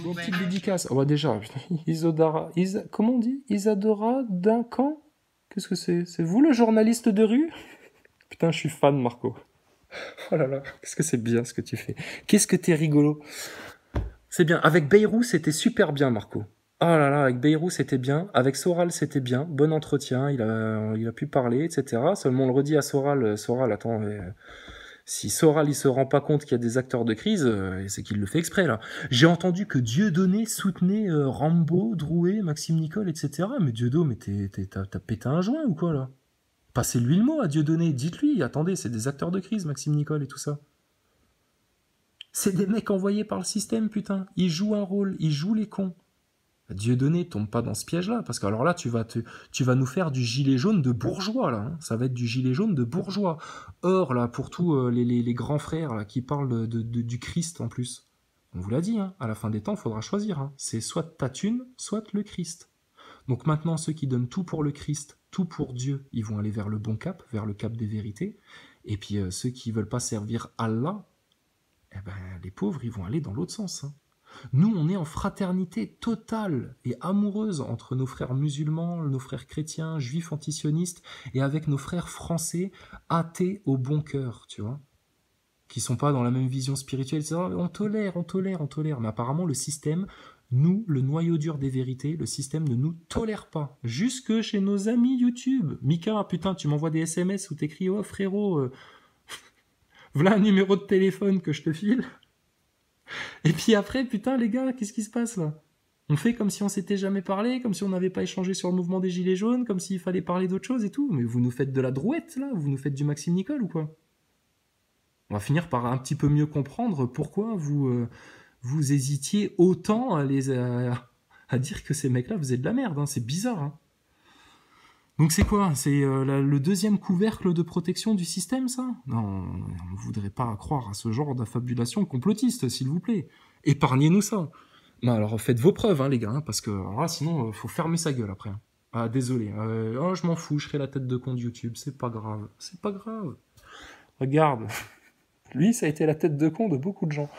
Bon, petite dédicace. Oh, bah déjà, putain, comment on dit? Isadora Duncan? Qu'est-ce que c'est? C'est vous le journaliste de rue? Putain, je suis fan, Marco. Oh là là, qu'est-ce que c'est bien ce que tu fais. Qu'est-ce que t'es rigolo. C'est bien. Avec Bayrou, c'était super bien, Marco. Oh là là, avec Bayrou, c'était bien. Avec Soral, c'était bien. Bon entretien, il a pu parler, etc. Seulement, on le redit à Soral. Soral, attends, si Soral, il se rend pas compte qu'il y a des acteurs de crise, c'est qu'il le fait exprès, là. J'ai entendu que Dieudonné soutenait Rambo, Drouet, Maxime Nicole, etc. Mais Dieudonné, mais t'as pété un joint ou quoi, là? Passez-lui le mot à Dieudonné. Dites-lui, attendez, c'est des acteurs de crise, Maxime Nicole et tout ça. C'est des mecs envoyés par le système, putain. Ils jouent un rôle, ils jouent les cons. Dieudonné, tombe pas dans ce piège-là, parce que alors là, tu vas nous faire du gilet jaune de bourgeois, là. Hein. Ça va être du gilet jaune de bourgeois. Or, là, pour tous les grands frères là, qui parlent du Christ, en plus, on vous l'a dit, hein, à la fin des temps, il faudra choisir. Hein. C'est soit ta thune, soit le Christ. Donc maintenant, ceux qui donnent tout pour le Christ, tout pour Dieu, ils vont aller vers le bon cap, vers le cap des vérités. Et puis ceux qui veulent pas servir Allah, eh ben, les pauvres, ils vont aller dans l'autre sens. Hein. Nous, on est en fraternité totale et amoureuse entre nos frères musulmans, nos frères chrétiens, juifs antisionistes, et avec nos frères français athées au bon cœur, tu vois, qui sont pas dans la même vision spirituelle, etc. On tolère. Mais apparemment, le système, nous, le noyau dur des vérités, le système ne nous tolère pas. Jusque chez nos amis YouTube. Mika, putain, tu m'envoies des SMS où t'écris « Oh frérot, voilà un numéro de téléphone que je te file. » Et puis après, putain, les gars, qu'est-ce qui se passe là? On fait comme si on s'était jamais parlé, comme si on n'avait pas échangé sur le mouvement des Gilets jaunes, comme s'il fallait parler d'autre chose et tout. Mais vous nous faites de la drouette, là? Vous nous faites du Maxime Nicole ou quoi? On va finir par un petit peu mieux comprendre pourquoi vous hésitiez autant à dire que ces mecs-là faisaient de la merde. Hein. C'est bizarre. Hein. Donc c'est quoi? C'est le deuxième couvercle de protection du système, ça? Non, on ne voudrait pas croire à ce genre d'affabulation complotiste, s'il vous plaît. Épargnez-nous ça. Non, alors faites vos preuves, hein, les gars, hein, parce que alors là, sinon, faut fermer sa gueule après. Hein. Ah, désolé. Oh, je m'en fous, je serai la tête de con de YouTube. C'est pas grave. C'est pas grave. Regarde. Lui, ça a été la tête de con de beaucoup de gens.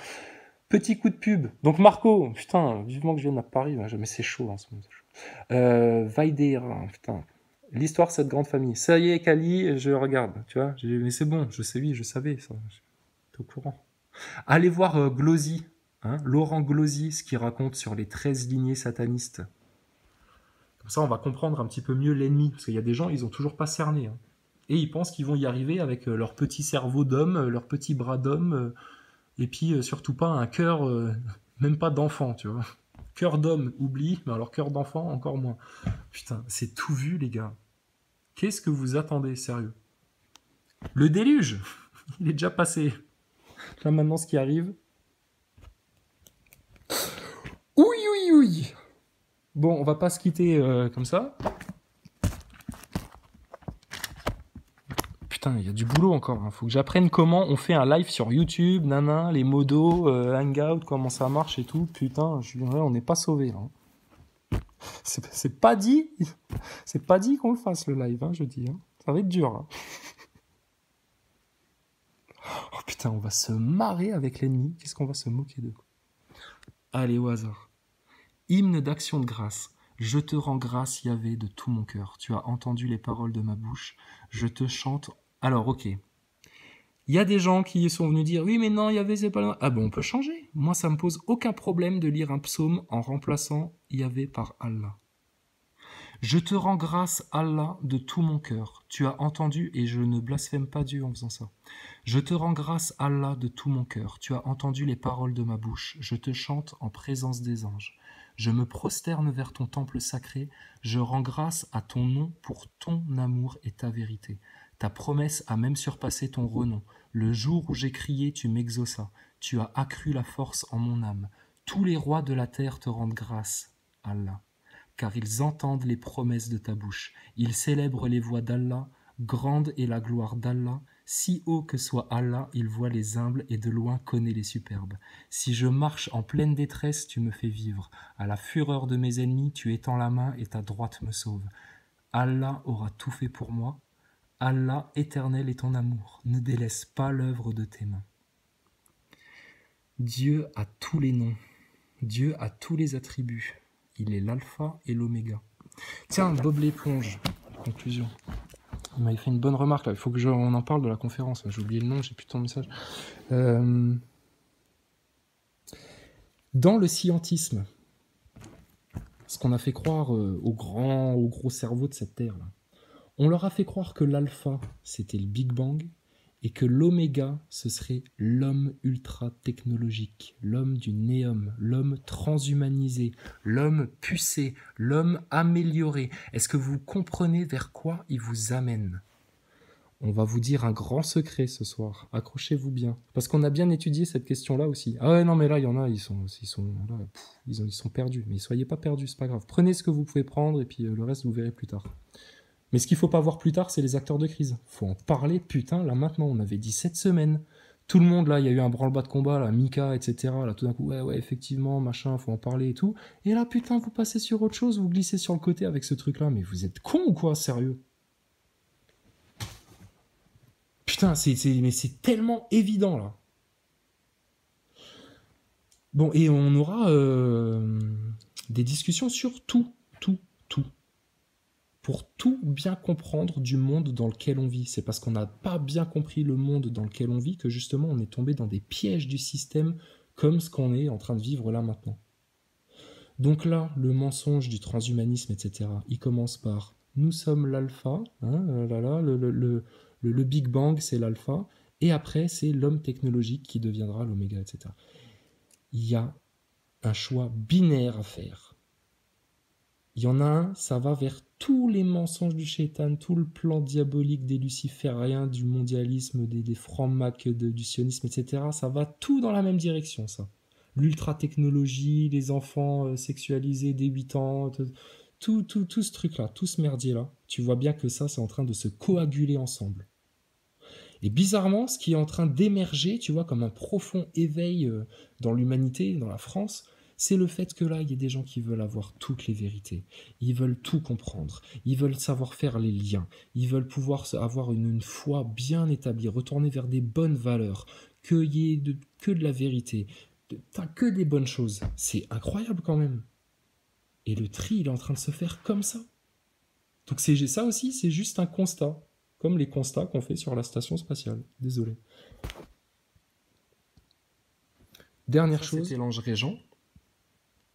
Petit coup de pub. Donc Marco, putain, vivement que je vienne à Paris, là, mais c'est chaud en ce moment. Vaidere, putain. L'histoire de cette grande famille. Ça y est, Kali, je regarde, tu vois. Mais c'est bon, je sais, oui, je savais ça. J'étais au courant. Allez voir Glosy, hein, Laurent Glosy, ce qu'il raconte sur les 13 lignées satanistes. Comme ça, on va comprendre un petit peu mieux l'ennemi. Parce qu'il y a des gens, ils ont toujours pas cerné. Hein. Et ils pensent qu'ils vont y arriver avec leur petit cerveau d'homme, leur petit bras d'homme, et puis surtout pas un cœur, même pas d'enfant, tu vois. Cœur d'homme, oublie, mais alors cœur d'enfant, encore moins. Putain, c'est tout vu, les gars. Qu'est-ce que vous attendez, sérieux? Le déluge, il est déjà passé. Là, maintenant, ce qui arrive... Oui. Bon, on va pas se quitter comme ça. Putain, il y a du boulot encore. Hein. Faut que j'apprenne comment on fait un live sur YouTube, les modos, Hangout, comment ça marche et tout. Putain, on n'est pas sauvés. Hein. C'est pas dit. C'est pas dit qu'on le fasse le live, hein, je dis. Hein. Ça va être dur. Hein. Oh putain, on va se marrer avec l'ennemi. Qu'est-ce qu'on va se moquer d'eux? Allez, au hasard. Hymne d'action de grâce. Je te rends grâce, Yahvé, de tout mon cœur. Tu as entendu les paroles de ma bouche. Je te chante. Alors, ok. Il y a des gens qui sont venus dire oui, mais non, Yahvé, c'est pas là. Ah bon, on peut changer. Moi, ça me pose aucun problème de lire un psaume en remplaçant Yahvé par Allah. Je te rends grâce, Allah, de tout mon cœur. Tu as entendu, et je ne blasphème pas Dieu en faisant ça. Je te rends grâce, Allah, de tout mon cœur. Tu as entendu les paroles de ma bouche. Je te chante en présence des anges. Je me prosterne vers ton temple sacré. Je rends grâce à ton nom pour ton amour et ta vérité. Ta promesse a même surpassé ton renom. Le jour où j'ai crié, tu m'exauças. Tu as accru la force en mon âme. Tous les rois de la terre te rendent grâce, Allah, car ils entendent les promesses de ta bouche. Ils célèbrent les voies d'Allah. Grande est la gloire d'Allah. Si haut que soit Allah, il voit les humbles et de loin connaît les superbes. Si je marche en pleine détresse, tu me fais vivre. À la fureur de mes ennemis, tu étends la main et ta droite me sauve. Allah aura tout fait pour moi. Allah, éternel est ton amour. Ne délaisse pas l'œuvre de tes mains. Dieu a tous les noms. Dieu a tous les attributs. Il est l'alpha et l'oméga. Tiens, Bob l'éponge. Conclusion. Il m'avait fait une bonne remarque là. Il faut que on en parle de la conférence. J'ai oublié le nom, j'ai plus ton message. Dans le scientisme, ce qu'on a fait croire aux gros cerveaux de cette terre, là, on leur a fait croire que l'alpha, c'était le Big Bang, et que l'oméga, ce serait l'homme ultra-technologique, l'homme du néum, l'homme transhumanisé, l'homme pucé, l'homme amélioré. Est-ce que vous comprenez vers quoi il vous amène ? On va vous dire un grand secret ce soir. Accrochez-vous bien. Parce qu'on a bien étudié cette question-là aussi. Ah ouais, non, mais là, il y en a, ils sont perdus. Mais soyez pas perdus, c'est pas grave. Prenez ce que vous pouvez prendre, et puis le reste, vous verrez plus tard. Mais ce qu'il faut pas voir plus tard, c'est les acteurs de crise. Faut en parler, putain, là maintenant. On avait dit 7 semaines. Tout le monde, là, il y a eu un branle-bas de combat, là, Mika, etc. Là, tout d'un coup, ouais, effectivement, machin, faut en parler et tout. Et là, putain, vous passez sur autre chose, vous glissez sur le côté avec ce truc-là. Mais vous êtes con ou quoi, sérieux ? Putain, mais c'est tellement évident, là. Bon, et on aura des discussions sur tout. Pour tout bien comprendre du monde dans lequel on vit. C'est parce qu'on n'a pas bien compris le monde dans lequel on vit que justement on est tombé dans des pièges du système comme ce qu'on est en train de vivre là maintenant. Donc là, le mensonge du transhumanisme, etc., il commence par « nous sommes l'alpha hein, », le Big Bang c'est l'alpha, et après c'est l'homme technologique qui deviendra l'oméga, etc. Il y a un choix binaire à faire. Il y en a un, ça va vers tous les mensonges du shaitan, tout le plan diabolique des lucifériens, du mondialisme, des francs-macs, du sionisme, etc. Ça va tout dans la même direction, ça. L'ultra-technologie, les enfants sexualisés dès 8 ans, tout ce truc-là, tout ce merdier-là, tu vois bien que ça, c'est en train de se coaguler ensemble. Et bizarrement, ce qui est en train d'émerger, tu vois, comme un profond éveil dans l'humanité, dans la France, c'est le fait que là, il y a des gens qui veulent avoir toutes les vérités. Ils veulent tout comprendre. Ils veulent savoir faire les liens. Ils veulent pouvoir avoir une foi bien établie, retourner vers des bonnes valeurs, qu'il y ait que de la vérité, que des bonnes choses. C'est incroyable quand même. Et le tri, il est en train de se faire comme ça. Donc ça aussi, c'est juste un constat. Comme les constats qu'on fait sur la station spatiale. Désolé. Dernière chose. C'était l'ange régent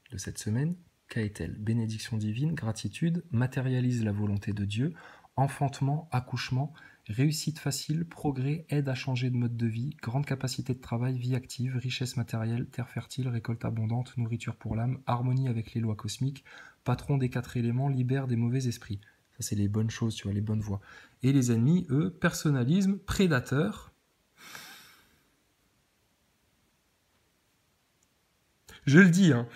de cette semaine. Qu'a-t-elle ? Bénédiction divine, gratitude, matérialise la volonté de Dieu, enfantement, accouchement, réussite facile, progrès, aide à changer de mode de vie, grande capacité de travail, vie active, richesse matérielle, terre fertile, récolte abondante, nourriture pour l'âme, harmonie avec les lois cosmiques, patron des 4 éléments, libère des mauvais esprits. Ça, c'est les bonnes choses, tu vois, les bonnes voies. Et les ennemis, eux, personnalisme, prédateur. Je le dis, hein.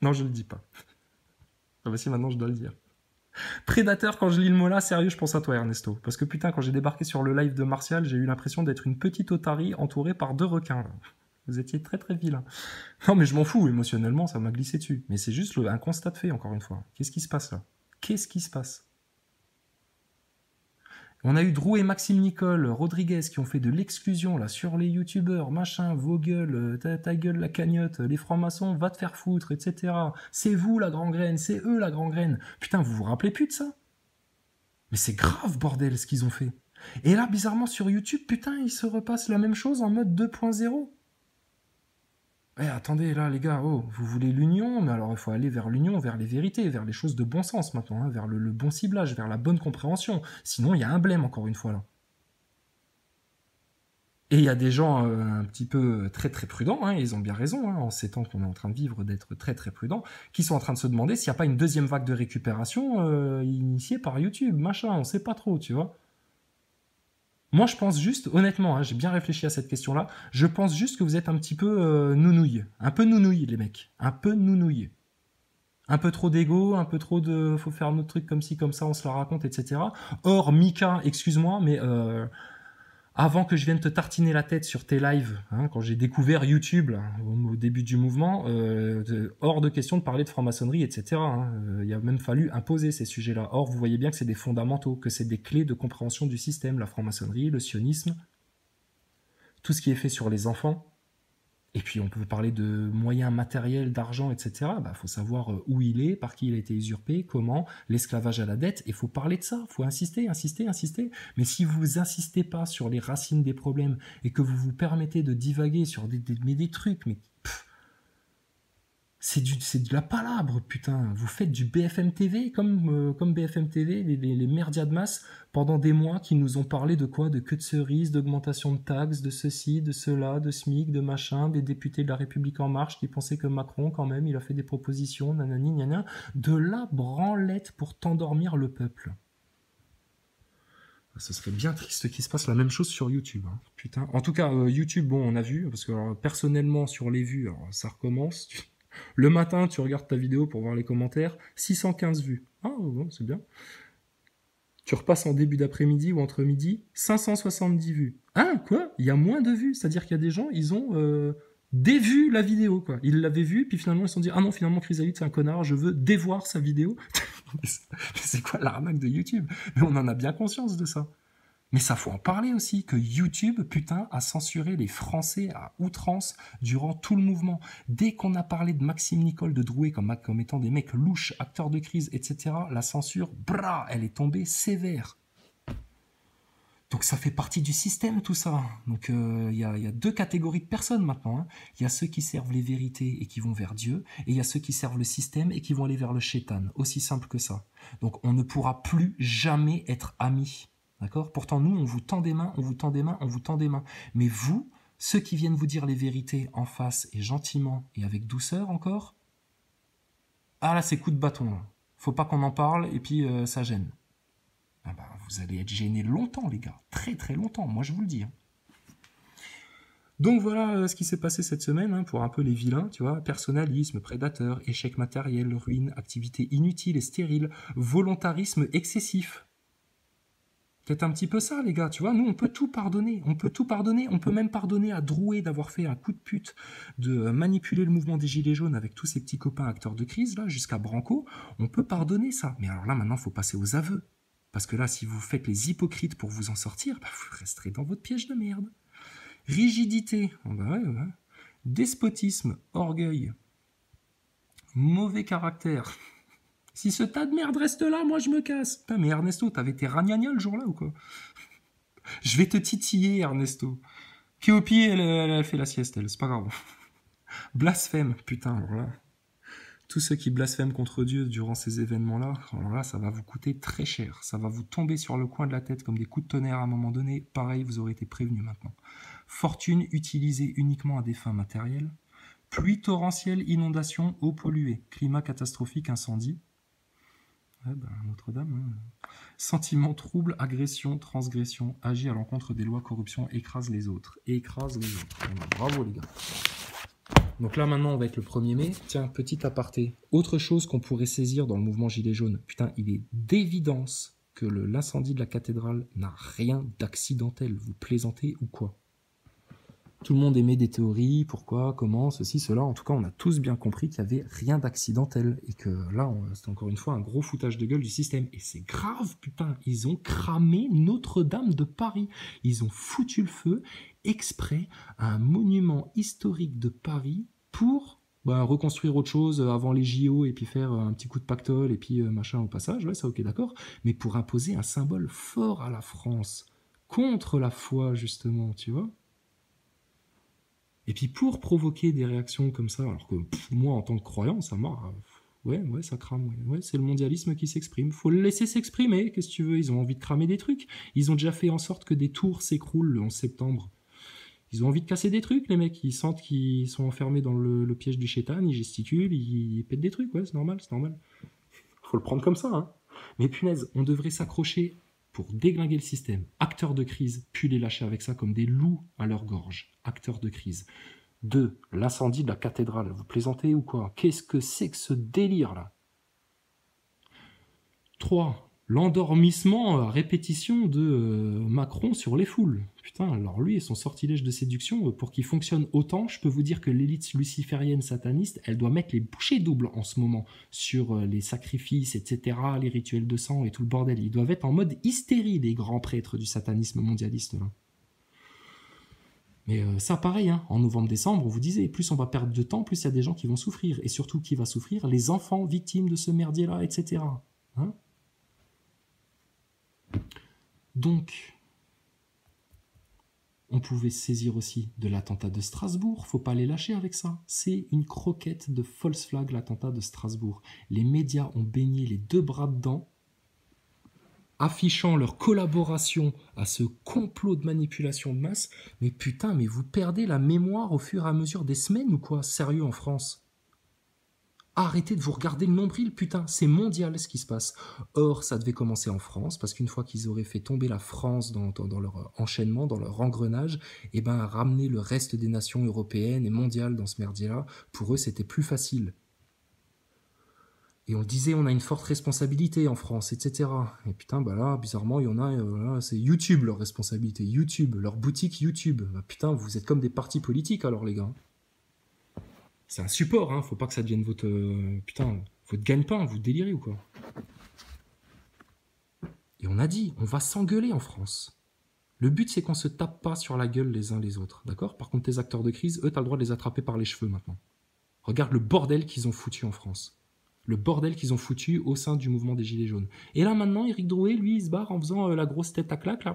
Non, je le dis pas. Ah bah si, maintenant, je dois le dire. Prédateur, quand je lis le mot là, sérieux, je pense à toi, Ernesto. Parce que putain, quand j'ai débarqué sur le live de Martial, j'ai eu l'impression d'être une petite otarie entourée par 2 requins. Là. Vous étiez très très vilain. Non, mais je m'en fous, émotionnellement, ça m'a glissé dessus. Mais c'est juste un constat de fait, encore une fois. Qu'est-ce qui se passe là ? Qu'est-ce qui se passe ? On a eu Drew et Maxime Nicole, Rodriguez qui ont fait de l'exclusion là sur les youtubeurs, machin, vos gueules, ta gueule la cagnotte, les francs-maçons, va te faire foutre, etc. C'est vous la gangrène, c'est eux la gangrène. Putain, vous vous rappelez plus de ça ? Mais c'est grave, bordel, ce qu'ils ont fait. Et là, bizarrement, sur YouTube, putain, ils se repassent la même chose en mode 2.0. Eh, attendez, là, les gars, oh, vous voulez l'union, mais alors il faut aller vers l'union, vers les vérités, vers les choses de bon sens maintenant, hein, vers le bon ciblage, vers la bonne compréhension. Sinon, il y a un blême, encore une fois, là. Et il y a des gens un petit peu très très prudents, hein, ils ont bien raison, hein, en ces temps qu'on est en train de vivre, d'être très très prudents, qui sont en train de se demander s'il n'y a pas une deuxième vague de récupération initiée par YouTube, machin, on sait pas trop, tu vois. Moi, je pense juste, honnêtement, hein, j'ai bien réfléchi à cette question-là, je pense juste que vous êtes un petit peu nounouilles. Un peu nounouilles, les mecs. Un peu nounouilles. Un peu trop d'ego, un peu trop de faut faire notre truc comme ci, comme ça, on se la raconte, etc. Or, Mika, excuse-moi, mais avant que je vienne te tartiner la tête sur tes lives, hein, quand j'ai découvert YouTube là, au début du mouvement, hors de question de parler de franc-maçonnerie, etc. Hein. Il a même fallu imposer ces sujets-là. Or, vous voyez bien que c'est des fondamentaux, que c'est des clés de compréhension du système, la franc-maçonnerie, le sionisme, tout ce qui est fait sur les enfants. Et puis on peut parler de moyens matériels, d'argent, etc. Bah, faut savoir où il est, par qui il a été usurpé, comment, l'esclavage à la dette. Et faut parler de ça. Faut insister, insister, insister. Mais si vous insistez pas sur les racines des problèmes et que vous vous permettez de divaguer sur des trucs, mais c'est de la palabre, putain. Vous faites du BFM TV comme BFM TV, les merdias de masse, pendant des mois qui nous ont parlé de quoi? De queue de cerise, d'augmentation de taxes, de ceci, de cela, de SMIC, de machin, des députés de la République En Marche qui pensaient que Macron, quand même, il a fait des propositions, nanani, nanana. De la branlette pour t'endormir le peuple. Ce serait bien triste qu'il se passe la même chose sur YouTube. Hein. Putain. En tout cas, YouTube, bon, on a vu, parce que alors, personnellement, sur les vues, alors, ça recommence. Le matin, tu regardes ta vidéo pour voir les commentaires, 615 vues. Ah, bon, c'est bien. Tu repasses en début d'après-midi ou entre midi, 570 vues. Ah, quoi? Il y a moins de vues. C'est-à-dire qu'il y a des gens, ils ont dévu la vidéo, quoi. Ils l'avaient vue, puis finalement, ils se sont dit, ah non, finalement, Chrysalide, c'est un connard, je veux dévoir sa vidéo. C'est quoi l'arnaque de YouTube? Mais on en a bien conscience de ça. Mais ça faut en parler aussi, que YouTube, putain, a censuré les Français à outrance durant tout le mouvement. Dès qu'on a parlé de Maxime Nicole, de Drouet comme étant des mecs louches, acteurs de crise, etc., la censure, bra, elle est tombée sévère. Donc ça fait partie du système tout ça. Donc il y a deux catégories de personnes maintenant. Il y a ceux qui servent les vérités et qui vont vers Dieu, et il y a ceux qui servent le système et qui vont aller vers le shaitan. Aussi simple que ça. Donc on ne pourra plus jamais être amis. D'accord? Pourtant nous, on vous tend des mains, on vous tend des mains, on vous tend des mains. Mais vous, ceux qui viennent vous dire les vérités en face et gentiment et avec douceur encore, ah là c'est coup de bâton. Là. Faut pas qu'on en parle et puis ça gêne. Ah bah, vous allez être gênés longtemps, les gars. Très très longtemps, moi je vous le dis. Hein. Donc voilà ce qui s'est passé cette semaine, hein, pour un peu les vilains, tu vois. Personnalisme, prédateur, échec matériel, ruine, activité inutile et stérile, volontarisme excessif. Peut-être un petit peu ça, les gars, tu vois. Nous, on peut tout pardonner. On peut tout pardonner. On peut même pardonner à Drouet d'avoir fait un coup de pute, de manipuler le mouvement des Gilets jaunes avec tous ses petits copains acteurs de crise, là, jusqu'à Branco. On peut pardonner ça. Mais alors là, maintenant, il faut passer aux aveux. Parce que là, si vous faites les hypocrites pour vous en sortir, bah, vous resterez dans votre piège de merde. Rigidité, oh bah ouais, ouais. Despotisme, orgueil, mauvais caractère. Si ce tas de merde reste là, moi je me casse. Putain, mais Ernesto, t'avais tes ragnagnas le jour-là ou quoi? Je vais te titiller, Ernesto. Kéopi, elle a fait la sieste, elle, c'est pas grave. Blasphème, putain, alors là. Tous ceux qui blasphèment contre Dieu durant ces événements-là, alors là, ça va vous coûter très cher. Ça va vous tomber sur le coin de la tête comme des coups de tonnerre à un moment donné. Pareil, vous aurez été prévenus maintenant. Fortune utilisée uniquement à des fins matérielles. Pluie torrentielle, inondation, eau polluée. Climat catastrophique, incendie. Ouais, ben, Notre-Dame. Hein. Sentiment trouble, agression, transgression. Agit à l'encontre des lois, corruption, écrase les autres. Écrase les autres. Bravo les gars. Donc là, maintenant, on va être le 1er mai. Tiens, petit aparté. Autre chose qu'on pourrait saisir dans le mouvement Gilets jaunes. Putain, il est d'évidence que l'incendie de la cathédrale n'a rien d'accidentel. Vous plaisantez ou quoi? Tout le monde émet des théories, pourquoi, comment, ceci, cela. En tout cas, on a tous bien compris qu'il n'y avait rien d'accidentel. Et que là, c'est encore une fois un gros foutage de gueule du système. Et c'est grave, putain. Ils ont cramé Notre-Dame de Paris. Ils ont foutu le feu exprès à un monument historique de Paris pour reconstruire autre chose avant les JO et puis faire un petit coup de pactole et puis machin au passage. Ouais, ça, ok, d'accord. Mais pour imposer un symbole fort à la France. Contre la foi, justement, tu vois. Et puis pour provoquer des réactions comme ça, alors que moi en tant que croyant, ça m'a... Ouais, ça crame. Ouais, c'est le mondialisme qui s'exprime. Faut le laisser s'exprimer, qu'est-ce que tu veux? Ils ont envie de cramer des trucs. Ils ont déjà fait en sorte que des tours s'écroulent le 11 septembre. Ils ont envie de casser des trucs, les mecs. Ils sentent qu'ils sont enfermés dans le piège du chétan, ils gesticulent, ils pètent des trucs. Ouais, c'est normal, c'est normal. Faut le prendre comme ça, hein. Mais punaise, on devrait s'accrocher pour déglinguer le système. Acteurs de crise, puis les lâcher avec ça comme des loups à leur gorge. Acteurs de crise. 2. L'incendie de la cathédrale. Vous plaisantez ou quoi? Qu'est-ce que c'est que ce délire-là? 3. L'endormissement à répétition de Macron sur les foules. Putain, alors lui et son sortilège de séduction, pour qu'il fonctionne autant, je peux vous dire que l'élite luciférienne sataniste, elle doit mettre les bouchées doubles en ce moment sur les sacrifices, etc., les rituels de sang et tout le bordel. Ils doivent être en mode hystérie, les grands prêtres du satanisme mondialiste, là. Mais ça, pareil, hein, en novembre-décembre, on vous disait, plus on va perdre de temps, plus il y a des gens qui vont souffrir. Et surtout, qui va souffrir? Les enfants victimes de ce merdier-là, etc. Hein? Donc, on pouvait se saisir aussi de l'attentat de Strasbourg. Faut pas les lâcher avec ça. C'est une croquette de false flag, l'attentat de Strasbourg. Les médias ont baigné les deux bras dedans, affichant leur collaboration à ce complot de manipulation de masse. Mais putain, mais vous perdez la mémoire au fur et à mesure des semaines ou quoi? Sérieux, en France? Arrêtez de vous regarder le nombril, putain, c'est mondial ce qui se passe. Or, ça devait commencer en France, parce qu'une fois qu'ils auraient fait tomber la France dans leur enchaînement, dans leur engrenage, et ben ramener le reste des nations européennes et mondiales dans ce merdier-là, pour eux, c'était plus facile. Et on disait, on a une forte responsabilité en France, etc. Et putain, bah là, bizarrement, il y en a, là, c'est YouTube leur responsabilité, YouTube, leur boutique YouTube. Bah putain, vous êtes comme des partis politiques alors, les gars. C'est un support, hein, faut pas que ça devienne votre votre gagne-pain, vous délirez ou quoi? Et on a dit, on va s'engueuler en France. Le but, c'est qu'on se tape pas sur la gueule les uns les autres, d'accord? Par contre, tes acteurs de crise, eux, t'as le droit de les attraper par les cheveux maintenant. Regarde le bordel qu'ils ont foutu en France. Le bordel qu'ils ont foutu au sein du mouvement des Gilets jaunes. Et là, maintenant, Éric Drouet, lui, il se barre en faisant la grosse tête à claque, là.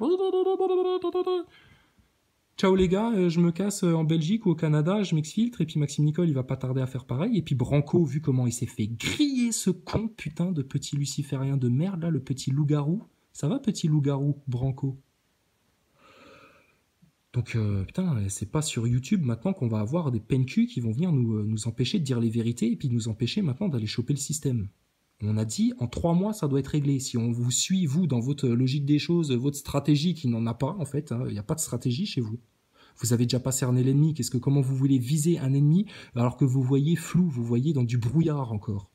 Ciao les gars, je me casse en Belgique ou au Canada, je m'exfiltre, et puis Maxime Nicole, il va pas tarder à faire pareil, et puis Branco, vu comment il s'est fait griller ce con putain de petit luciférien de merde, là, le petit loup-garou. Ça va, petit loup-garou, Branco? Donc, putain, c'est pas sur YouTube maintenant qu'on va avoir des peine-culs qui vont venir nous empêcher de dire les vérités, et puis nous empêcher maintenant d'aller choper le système. On a dit, en 3 mois, ça doit être réglé. Si on vous suit, vous, dans votre logique des choses, votre stratégie qui n'en a pas, en fait, il n'y a pas de stratégie chez vous. Vous avez déjà pas cerné l'ennemi. Comment vous voulez viser un ennemi alors que vous voyez flou, vous voyez dans du brouillard encore.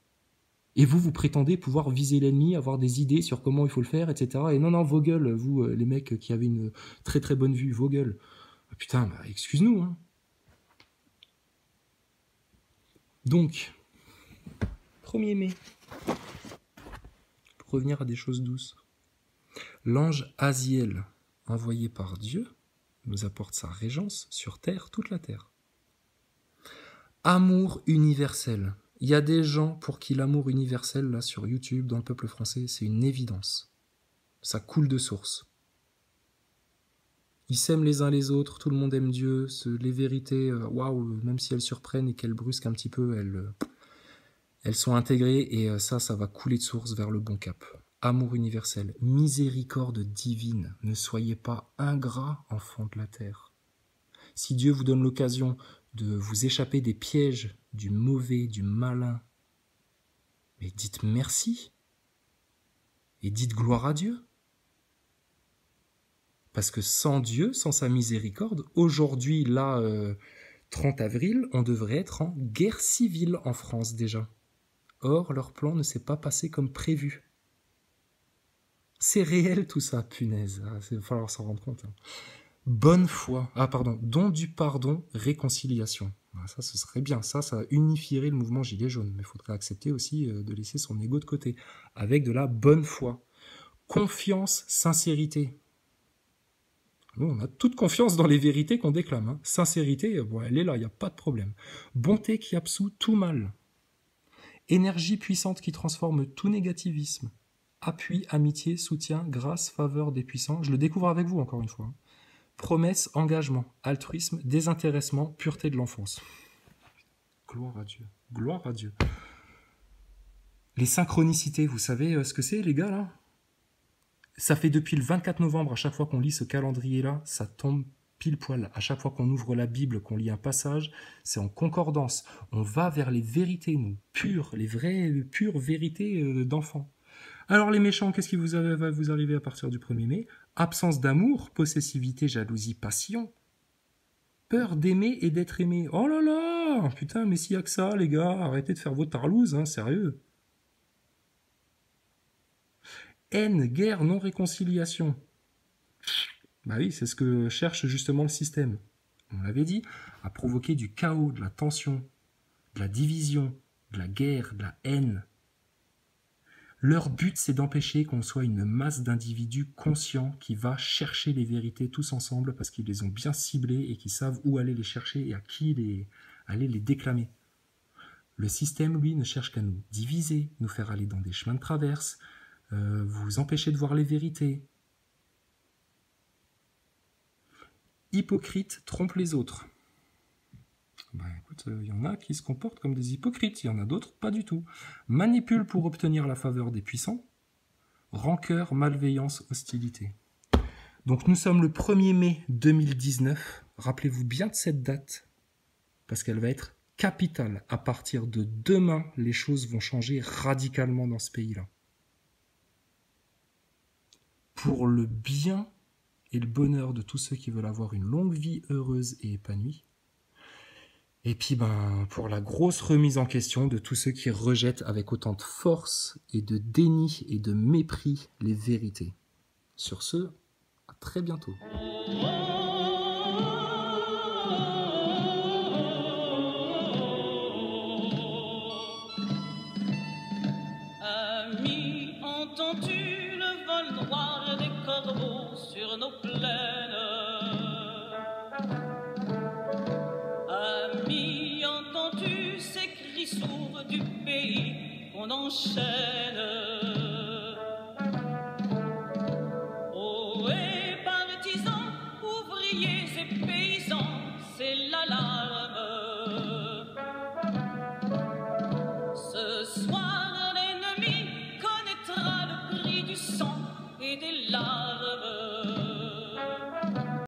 Et vous prétendez pouvoir viser l'ennemi, avoir des idées sur comment il faut le faire, etc. Et non, vos gueules, vous, les mecs qui avez une très très bonne vue, vos gueules. Putain, bah, excuse-nous, hein. Donc, 1er mai. Pour revenir à des choses douces. L'ange Aziel, envoyé par Dieu, nous apporte sa régence sur terre, toute la terre. Amour universel. Il y a des gens pour qui l'amour universel, là, sur YouTube, dans le peuple français, c'est une évidence. Ça coule de source. Ils s'aiment les uns les autres, tout le monde aime Dieu, les vérités, waouh, même si elles surprennent et qu'elles brusquent un petit peu, elles sont intégrées et ça va couler de source vers le bon cap. Amour universel, miséricorde divine, ne soyez pas ingrats, enfants de la terre. Si Dieu vous donne l'occasion de vous échapper des pièges du mauvais, du malin, mais dites merci et dites gloire à Dieu. Parce que sans Dieu, sans sa miséricorde, aujourd'hui, là, 30 avril, on devrait être en guerre civile en France déjà. Or, leur plan ne s'est pas passé comme prévu. C'est réel tout ça, punaise. Il va falloir s'en rendre compte. Hein. Bonne foi. Don du pardon, réconciliation. Ça, ce serait bien. Ça unifierait le mouvement Gilets jaunes. Mais il faudrait accepter aussi de laisser son ego de côté. Avec de la bonne foi. Confiance, sincérité. Nous, on a toute confiance dans les vérités qu'on déclame. Hein. Sincérité, bon, elle est là, il n'y a pas de problème. Bonté qui absout tout mal. Énergie puissante qui transforme tout négativisme. Appui, amitié, soutien, grâce, faveur des puissants. Je le découvre avec vous, encore une fois. Promesse, engagement, altruisme, désintéressement, pureté de l'enfance. Gloire à Dieu. Gloire à Dieu. Les synchronicités, vous savez ce que c'est, les gars, là? Ça fait depuis le 24 novembre, à chaque fois qu'on lit ce calendrier-là, ça tombe pile poil. À chaque fois qu'on ouvre la Bible, qu'on lit un passage, c'est en concordance. On va vers les vérités, nous, pures, les vraies, pures vérités d'enfants. Alors les méchants, qu'est-ce qui va vous arriver à partir du 1er mai? Absence d'amour, possessivité, jalousie, passion. Peur d'aimer et d'être aimé. Oh là là! Putain, mais s'il y a que ça, les gars, arrêtez de faire vos tarlouses, hein, sérieux. Haine, guerre, non-réconciliation. Bah oui, c'est ce que cherche justement le système. On l'avait dit, à provoquer du chaos, de la tension, de la division, de la guerre, de la haine. Leur but, c'est d'empêcher qu'on soit une masse d'individus conscients qui va chercher les vérités tous ensemble parce qu'ils les ont bien ciblées et qui savent où aller les chercher et à qui aller les déclamer. Le système, lui, ne cherche qu'à nous diviser, nous faire aller dans des chemins de traverse, vous empêcher de voir les vérités. Hypocrite trompe les autres. Ben écoute, il y en a qui se comportent comme des hypocrites, il y en a d'autres pas du tout. Manipule pour obtenir la faveur des puissants. Rancœur, malveillance, hostilité. Donc nous sommes le 1er mai 2019. Rappelez-vous bien de cette date, parce qu'elle va être capitale. À partir de demain, les choses vont changer radicalement dans ce pays-là. Pour le bien et le bonheur de tous ceux qui veulent avoir une longue vie heureuse et épanouie. Et puis pour la grosse remise en question de tous ceux qui rejettent avec autant de force et de déni et de mépris les vérités. Sur ce, à très bientôt. Ami, entends-tu le vol noir des corbeaux sur nos plaines? Ami, entends-tu ces cris sourds du pays qu'on enchaîne? Ohé, partisans, ouvriers et paysans, c'est l'alarme. Ce soir, l'ennemi connaîtra le prix du sang et des larmes.